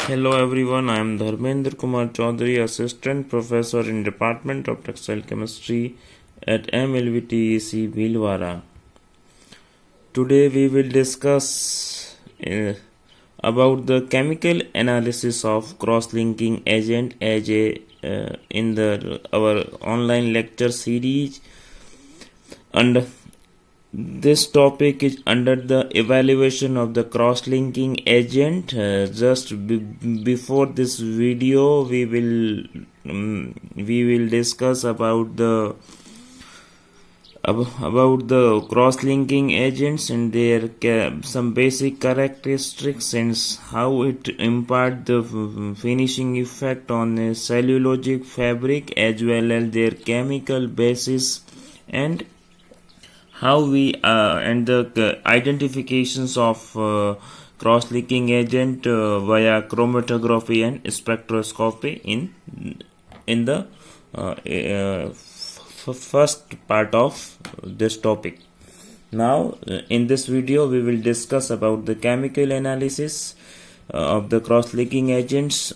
Hello everyone, I am Dharmendra Kumar Chaudhary, Assistant Professor in Department of Textile Chemistry at MLVTEC Bhilwara. Today we will discuss about the chemical analysis of cross-linking agent as in our online lecture series, and this topic is under the evaluation of the cross-linking agent. Before this video, we will discuss about the cross-linking agents and their some basic characteristics and how it impart the finishing effect on a cellulosic fabric, as well as their chemical basis and how we and the identifications of cross-linking agent via chromatography and spectroscopy in the first part of this topic. Now in this video we will discuss about the chemical analysis of the cross-linking agents.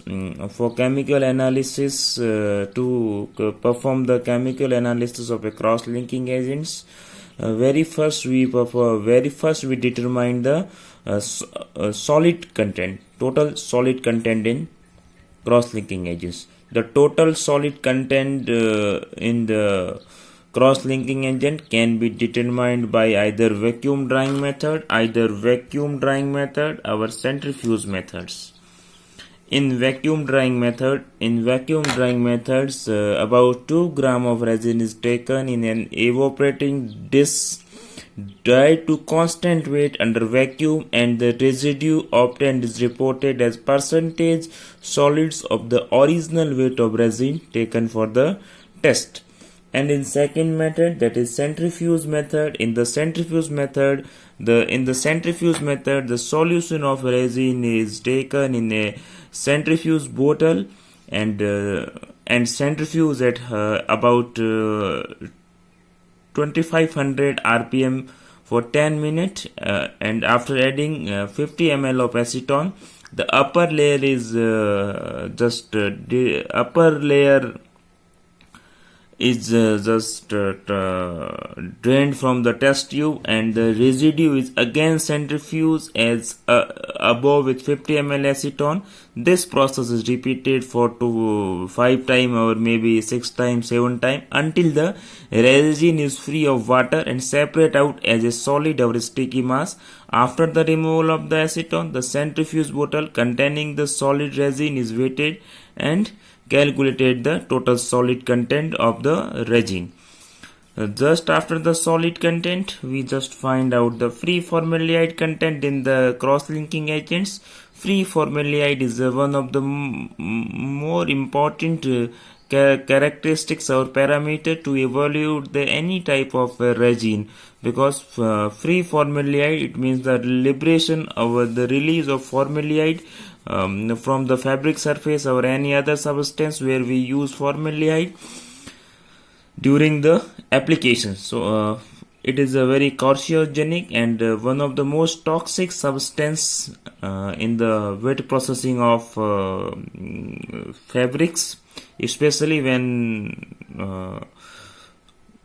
For chemical analysis, to perform the chemical analysis of a cross-linking agents, very first we determine the solid content, total solid content in cross-linking agents. The total solid content in the cross-linking agent can be determined by either vacuum drying method, or centrifuge methods. In vacuum drying methods, about 2 gram of resin is taken in an evaporating dish, dried to constant weight under vacuum, and the residue obtained is reported as percentage solids of the original weight of resin taken for the test. And in second method, that is centrifuge method, in the centrifuge method the solution of resin is taken in a centrifuge bottle and centrifuge at about 2500 rpm for 10 minutes, and after adding 50 ml of acetone, the upper layer is drained from the test tube, and the residue is again centrifuged as above with 50 ml acetone. This process is repeated for 5 times or maybe 6 times, 7 times until the resin is free of water and separate out as a solid or sticky mass. After the removal of the acetone, the centrifuge bottle containing the solid resin is weighted and calculated the total solid content of the resin. Just after the solid content, we just find out the free formaldehyde content in the cross-linking agents. Free formaldehyde is one of the more important characteristics or parameter to evaluate any type of resin, because free formaldehyde, it means the liberation or the release of formaldehyde from the fabric surface or any other substance where we use formaldehyde during the application. So it is a very carcinogenic and one of the most toxic substance in the wet processing of fabrics, especially when a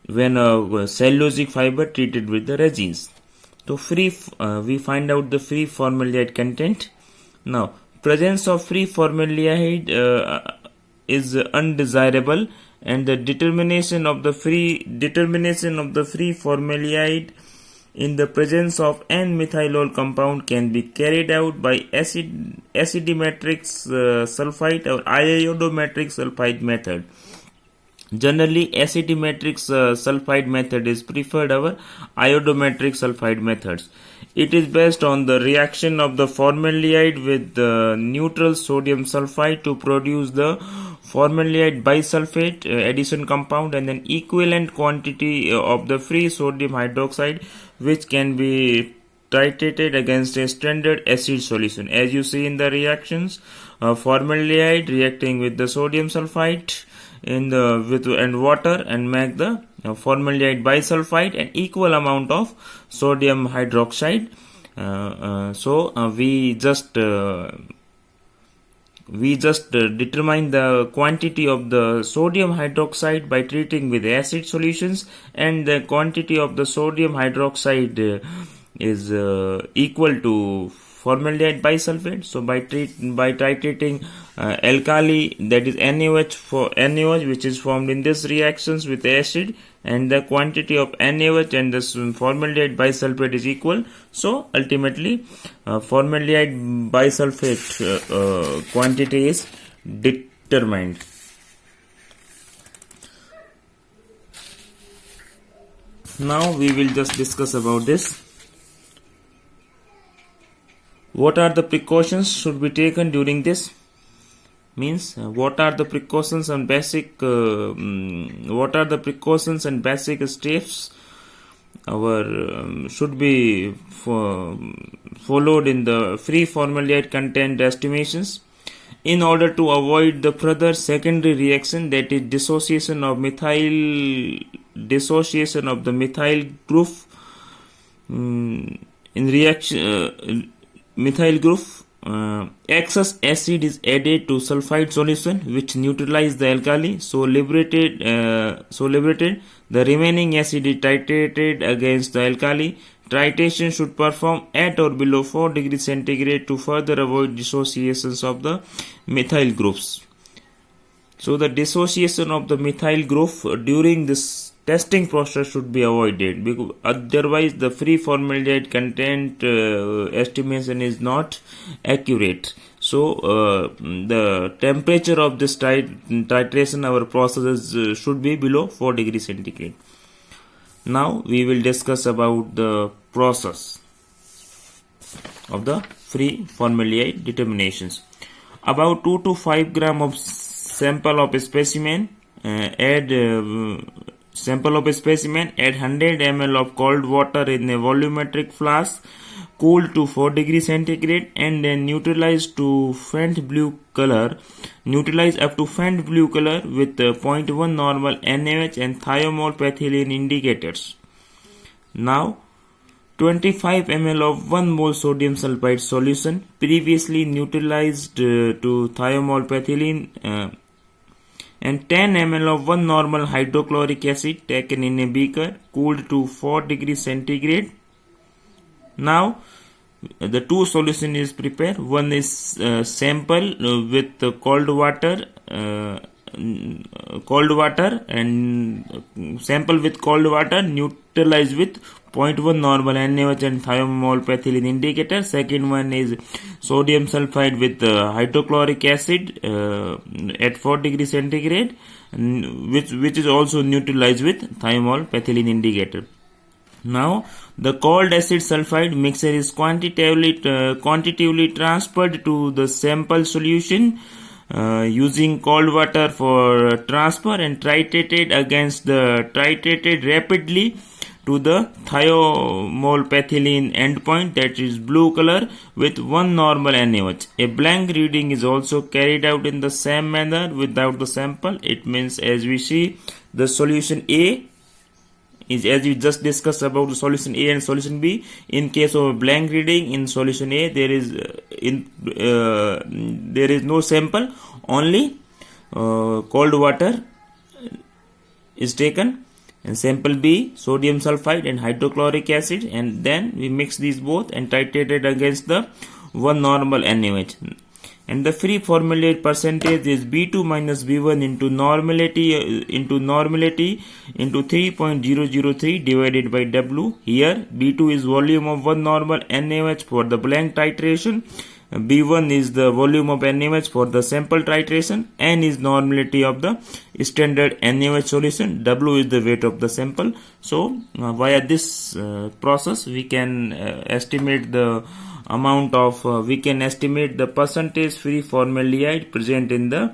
cellulosic fiber treated with the resins. So we find out the free formaldehyde content. Now, presence of free formaldehyde is undesirable, and the determination of the free formaldehyde in the presence of N-methylol compound can be carried out by acidimetric sulfite or iodometric sulfide method. Generally, acidimetric sulfide method is preferred over iodometric sulfide methods. It is based on the reaction of the formaldehyde with the neutral sodium sulfide to produce the formaldehyde bisulfate addition compound and an equivalent quantity of the free sodium hydroxide, which can be titrated against a standard acid solution. As you see in the reactions, formaldehyde reacting with the sodium sulfite and water and make the formaldehyde bisulfite and equal amount of sodium hydroxide. We just we just determine the quantity of the sodium hydroxide by treating with acid solutions, and the quantity of the sodium hydroxide is equal to formaldehyde bisulfate. So by titrating alkali, that is NaOH, which is formed in this reactions with acid, and the quantity of NaOH and this formaldehyde bisulfate is equal. So ultimately formaldehyde bisulfate quantity is determined. Now we will just discuss about this. What are the precautions should be taken during this? Means what are the precautions and basic steps should be followed in the free formaldehyde content estimations in order to avoid the further secondary reaction, that is dissociation of the methyl group in reaction. Methyl group, excess acid is added to sulfide solution which neutralize the alkali. So liberated, the remaining acid is titrated against the alkali. Titration should perform at or below 4 degrees centigrade to further avoid dissociations of the methyl groups. So the dissociation of the methyl group during this testing process should be avoided, because otherwise the free formaldehyde content estimation is not accurate. So the temperature of this titration, our processes should be below 4 degrees centigrade. Now we will discuss about the process of the free formaldehyde determinations. About 2 to 5 gram of sample of a specimen, add 100 ml of cold water in a volumetric flask, cool to 4 degrees centigrade, and then neutralize up to faint blue color with 0.1 normal NaOH and thiamol pethylene indicators. Now 25 ml of 1 mole sodium sulfide solution previously neutralized to thiamol pethylene and 10 ml of 1 normal hydrochloric acid taken in a beaker, cooled to 4 degrees centigrade. And the two solution is prepared. One is sample with cold water and sample with cold water neutralized with 0.1 normal NaOH and thiamol pethylene indicator. Second one is sodium sulfide with hydrochloric acid at 4 degrees centigrade, which is also neutralized with thiamol pethylene indicator. Now the cold acid sulfide mixture is quantitatively transferred to the sample solution using cold water for transfer and titrated rapidly to the thiamol pethylene endpoint, that is blue color, with 1 normal NaOH. A blank reading is also carried out in the same manner without the sample. It means, as we see, the solution A is, as we just discussed about the solution A and solution B. In case of a blank reading in solution A, there is no sample, only cold water is taken, and sample B, sodium sulfide and hydrochloric acid, and then we mix these both and titrated against the 1 normal NaOH. And the free formaldehyde percentage is B2 minus B1 into normality into 3.003 divided by W. Here B2 is volume of 1 normal NaOH for the blank titration, B1 is the volume of NaOH for the sample titration, N is normality of the standard NaOH solution, W is the weight of the sample. So via this process we can estimate the amount of we can estimate the percentage free formaldehyde present in the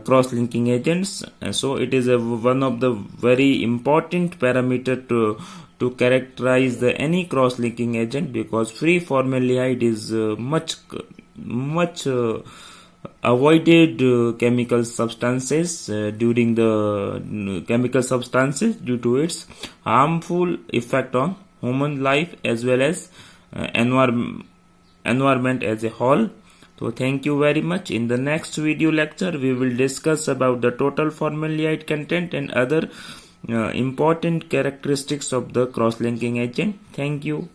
cross-linking agents. So it is one of the very important parameter to characterize any cross-linking agent, because free formaldehyde is much avoided chemical substances during the chemical substances due to its harmful effect on human life as well as environment as a whole. So thank you very much. In the next video lecture, we will discuss about the total formaldehyde content and other important characteristics of the cross-linking agent. Thank you.